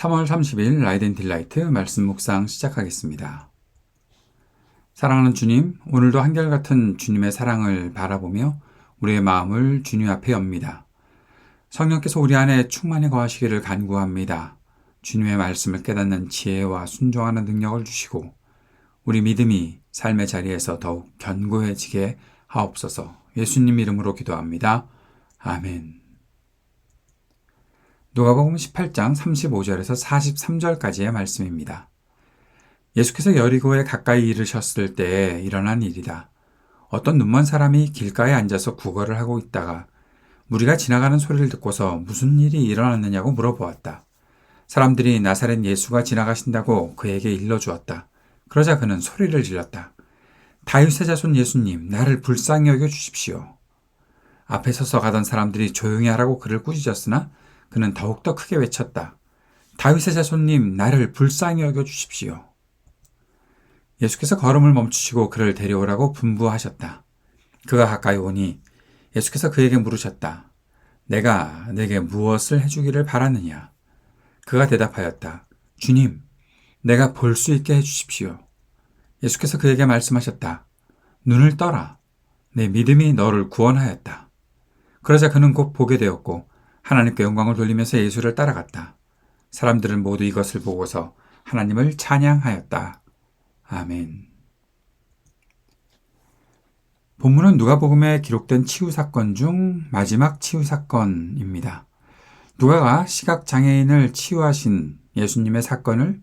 3월 30일 라이덴 딜라이트 말씀 묵상 시작하겠습니다. 사랑하는 주님, 오늘도 한결같은 주님의 사랑을 바라보며 우리의 마음을 주님 앞에 엽니다. 성령께서 우리 안에 충만히 거하시기를 간구합니다. 주님의 말씀을 깨닫는 지혜와 순종하는 능력을 주시고 우리 믿음이 삶의 자리에서 더욱 견고해지게 하옵소서. 예수님 이름으로 기도합니다. 아멘. 누가복음 18장 35절에서 43절까지의 말씀입니다. 예수께서 여리고에 가까이 이르셨을 때에 일어난 일이다. 어떤 눈먼 사람이 길가에 앉아서 구걸을 하고 있다가 무리가 지나가는 소리를 듣고서 무슨 일이 일어났느냐고 물어보았다. 사람들이 나사렛 예수가 지나가신다고 그에게 일러주었다. 그러자 그는 소리를 질렀다. 다윗의 자손 예수님, 나를 불쌍히 여겨 주십시오. 앞에 서서 가던 사람들이 조용히 하라고 그를 꾸짖었으나 그는 더욱더 크게 외쳤다. 다윗의 자손님, 나를 불쌍히 여겨 주십시오. 예수께서 걸음을 멈추시고 그를 데려오라고 분부하셨다. 그가 가까이 오니 예수께서 그에게 물으셨다. 내가 내게 무엇을 해주기를 바라느냐? 그가 대답하였다. 주님, 내가 볼 수 있게 해주십시오. 예수께서 그에게 말씀하셨다. 눈을 떠라. 내 믿음이 너를 구원하였다. 그러자 그는 곧 보게 되었고 하나님께 영광을 돌리면서 예수를 따라갔다. 사람들은 모두 이것을 보고서 하나님을 찬양하였다. 아멘. 본문은 누가복음에 기록된 치유사건 중 마지막 치유사건입니다. 누가가 시각장애인을 치유하신 예수님의 사건을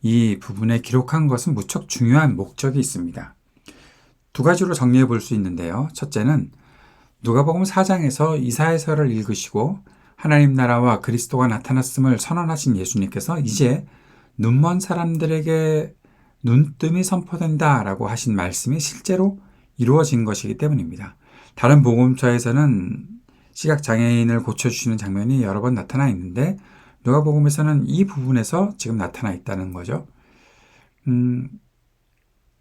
이 부분에 기록한 것은 무척 중요한 목적이 있습니다. 두 가지로 정리해 볼 수 있는데요. 첫째는 누가복음 4장에서 이사야서를 읽으시고 하나님 나라와 그리스도가 나타났음을 선언하신 예수님께서 이제 눈먼 사람들에게 눈뜸이 선포된다라고 하신 말씀이 실제로 이루어진 것이기 때문입니다. 다른 복음서에서는 시각장애인을 고쳐주시는 장면이 여러 번 나타나 있는데 누가복음에서는 이 부분에서 지금 나타나 있다는 거죠.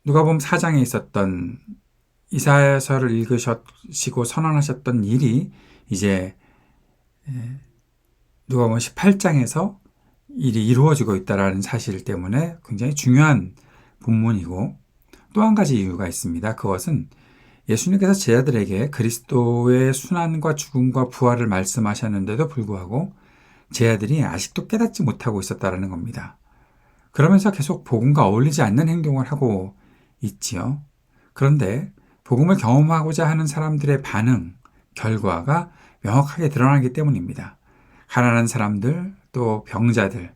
누가복음 4장에 있었던 이사야서를 읽으시고 선언하셨던 일이 이제 누가복음 18장에서 일이 이루어지고 있다는 사실 때문에 굉장히 중요한 본문이고 또 한 가지 이유가 있습니다. 그것은 예수님께서 제자들에게 그리스도의 순환과 죽음과 부활을 말씀하셨는데도 불구하고 제자들이 아직도 깨닫지 못하고 있었다는 겁니다. 그러면서 계속 복음과 어울리지 않는 행동을 하고 있지요. 그런데 복음을 경험하고자 하는 사람들의 반응, 결과가 명확하게 드러나기 때문입니다. 가난한 사람들, 또 병자들,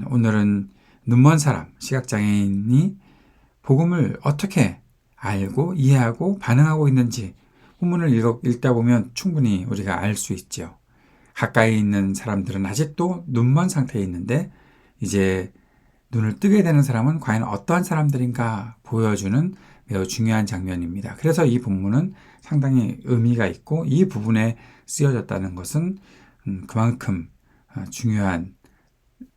오늘은 눈먼 사람, 시각장애인이 복음을 어떻게 알고 이해하고 반응하고 있는지 본문을 읽다 보면 충분히 우리가 알 수 있죠. 가까이 있는 사람들은 아직도 눈먼 상태에 있는데 이제 눈을 뜨게 되는 사람은 과연 어떠한 사람들인가 보여주는 매우 중요한 장면입니다. 그래서 이 본문은 상당히 의미가 있고 이 부분에 쓰여졌다는 것은 그만큼 중요한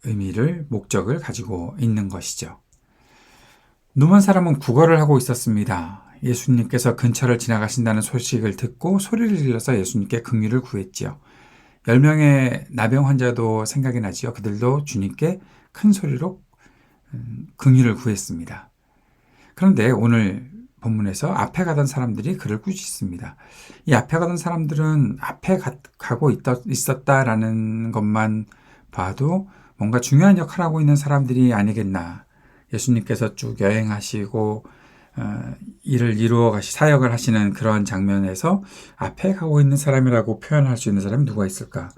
의미를, 목적을 가지고 있는 것이죠. 눈먼 사람은 구걸을 하고 있었습니다. 예수님께서 근처를 지나가신다는 소식을 듣고 소리를 질러서 예수님께 긍휼을 구했지요. 10명의 나병 환자도 생각이 나지요. 그들도 주님께 큰 소리로 긍휼을 구했습니다. 그런데 오늘 본문에서 앞에 가던 사람들이 그를 꾸짖습니다. 이 앞에 가던 사람들은 앞에 가고 있었다라는 것만 봐도 뭔가 중요한 역할을 하고 있는 사람들이 아니겠나. 예수님께서 쭉 여행하시고 일을 이루어 사역을 하시는 그런 장면에서 앞에 가고 있는 사람이라고 표현할 수 있는 사람이 누가 있을까?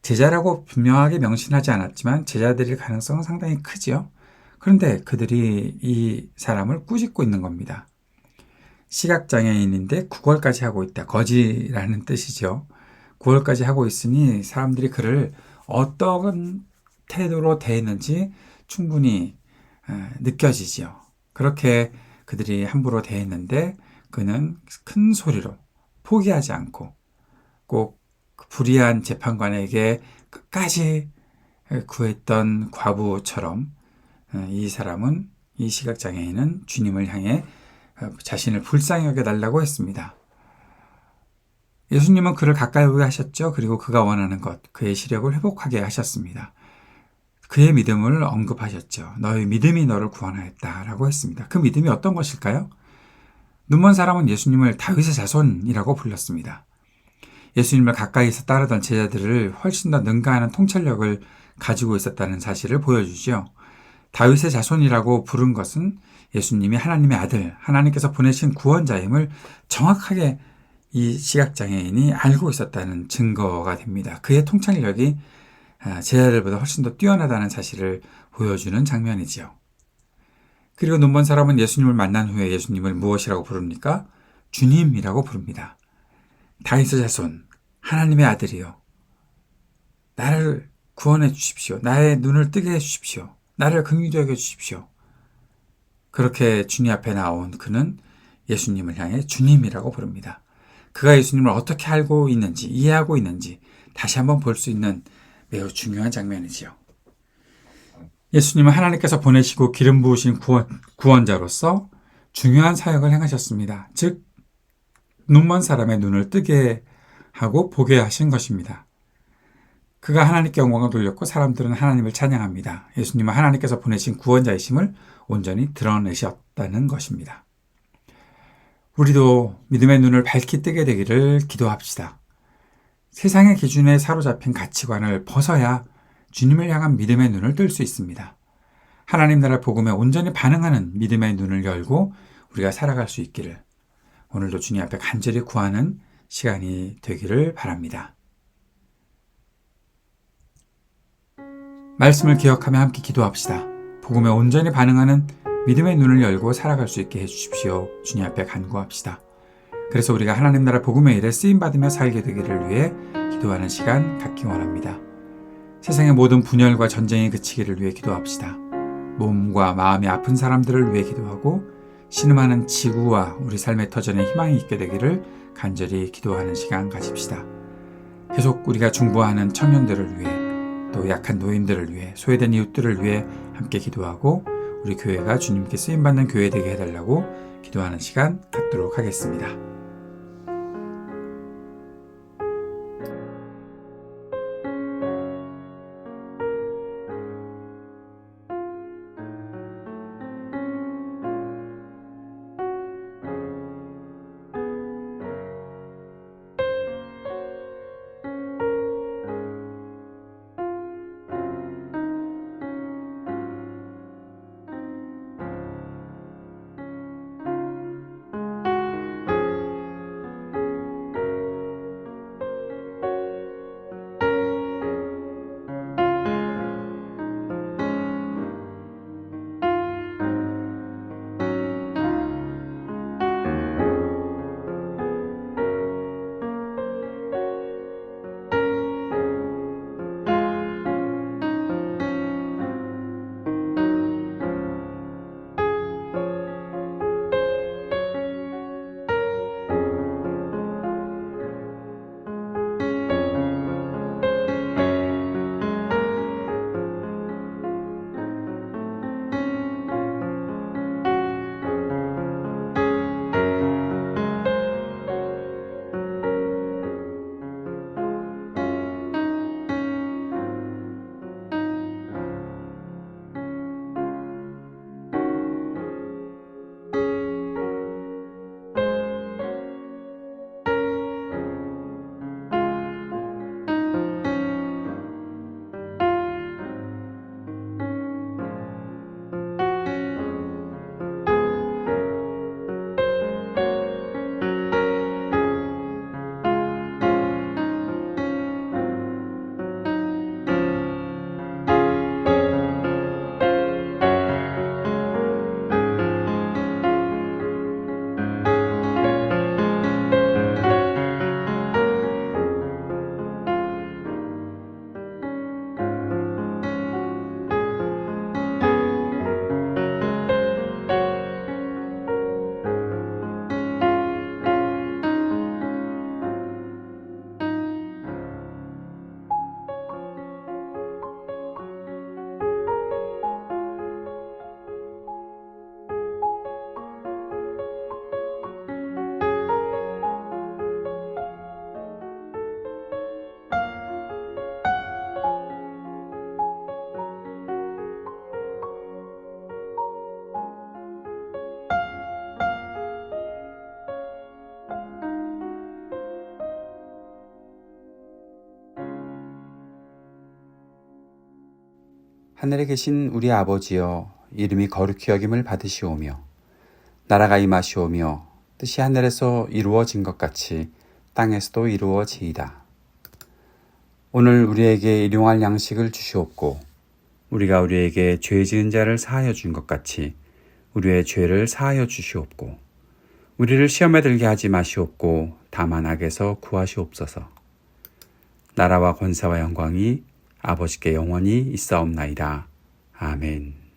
제자라고 분명하게 명시하지 않았지만 제자들일 가능성은 상당히 크지요. 그런데 그들이 이 사람을 꾸짖고 있는 겁니다. 시각장애인인데 구걸까지 하고 있다. 거지라는 뜻이죠. 구걸까지 하고 있으니 사람들이 그를 어떤 태도로 대했는지 충분히 느껴지지요. 그렇게 그들이 함부로 대했는데 그는 큰 소리로 포기하지 않고 꼭 불의한 재판관에게 끝까지 구했던 과부처럼 이 사람은, 이 시각장애인은 주님을 향해 자신을 불쌍히 여겨달라고 했습니다. 예수님은 그를 가까이 오게 하셨죠. 그리고 그가 원하는 것, 그의 시력을 회복하게 하셨습니다. 그의 믿음을 언급하셨죠. 너의 믿음이 너를 구원하였다라고 했습니다. 그 믿음이 어떤 것일까요? 눈먼 사람은 예수님을 다윗의 자손이라고 불렀습니다. 예수님을 가까이서 따르던 제자들을 훨씬 더 능가하는 통찰력을 가지고 있었다는 사실을 보여주죠. 다윗의 자손이라고 부른 것은 예수님이 하나님의 아들, 하나님께서 보내신 구원자임을 정확하게 이 시각장애인이 알고 있었다는 증거가 됩니다. 그의 통찰력이 제자들보다 훨씬 더 뛰어나다는 사실을 보여주는 장면이지요. 그리고 눈먼 사람은 예수님을 만난 후에 예수님을 무엇이라고 부릅니까? 주님이라고 부릅니다. 다윗의 자손, 하나님의 아들이요. 나를 구원해 주십시오. 나의 눈을 뜨게 해 주십시오. 나를 긍휼히 여겨 주십시오. 그렇게 주님 앞에 나온 그는 예수님을 향해 주님이라고 부릅니다. 그가 예수님을 어떻게 알고 있는지, 이해하고 있는지 다시 한번 볼 수 있는 매우 중요한 장면이지요. 예수님은 하나님께서 보내시고 기름 부으신 구원자로서 중요한 사역을 행하셨습니다. 즉, 눈먼 사람의 눈을 뜨게 하고 보게 하신 것입니다. 그가 하나님께 영광을 돌렸고 사람들은 하나님을 찬양합니다. 예수님은 하나님께서 보내신 구원자이심을 온전히 드러내셨다는 것입니다. 우리도 믿음의 눈을 밝히 뜨게 되기를 기도합시다. 세상의 기준에 사로잡힌 가치관을 벗어야 주님을 향한 믿음의 눈을 뜰 수 있습니다. 하나님 나라 복음에 온전히 반응하는 믿음의 눈을 열고 우리가 살아갈 수 있기를 오늘도 주님 앞에 간절히 구하는 시간이 되기를 바랍니다. 말씀을 기억하며 함께 기도합시다. 복음에 온전히 반응하는 믿음의 눈을 열고 살아갈 수 있게 해주십시오. 주님 앞에 간구합시다. 그래서 우리가 하나님 나라 복음의 일에 쓰임받으며 살게 되기를 위해 기도하는 시간 갖기 원합니다. 세상의 모든 분열과 전쟁이 그치기를 위해 기도합시다. 몸과 마음이 아픈 사람들을 위해 기도하고 신음하는 지구와 우리 삶의 터전에 희망이 있게 되기를 간절히 기도하는 시간 가집시다. 계속 우리가 중보하는 청년들을 위해 또 약한 노인들을 위해 소외된 이웃들을 위해 함께 기도하고 우리 교회가 주님께 쓰임받는 교회 되게 해달라고 기도하는 시간 갖도록 하겠습니다. 하늘에 계신 우리 아버지여, 이름이 거룩히 여김을 받으시오며 나라가 임하시오며 뜻이 하늘에서 이루어진 것 같이 땅에서도 이루어지이다. 오늘 우리에게 일용할 양식을 주시옵고 우리가 우리에게 죄 지은 자를 사하여 준 것 같이 우리의 죄를 사하여 주시옵고 우리를 시험에 들게 하지 마시옵고 다만 악에서 구하시옵소서. 나라와 권세와 영광이 아버지께 영원히 있사옵나이다. 아멘.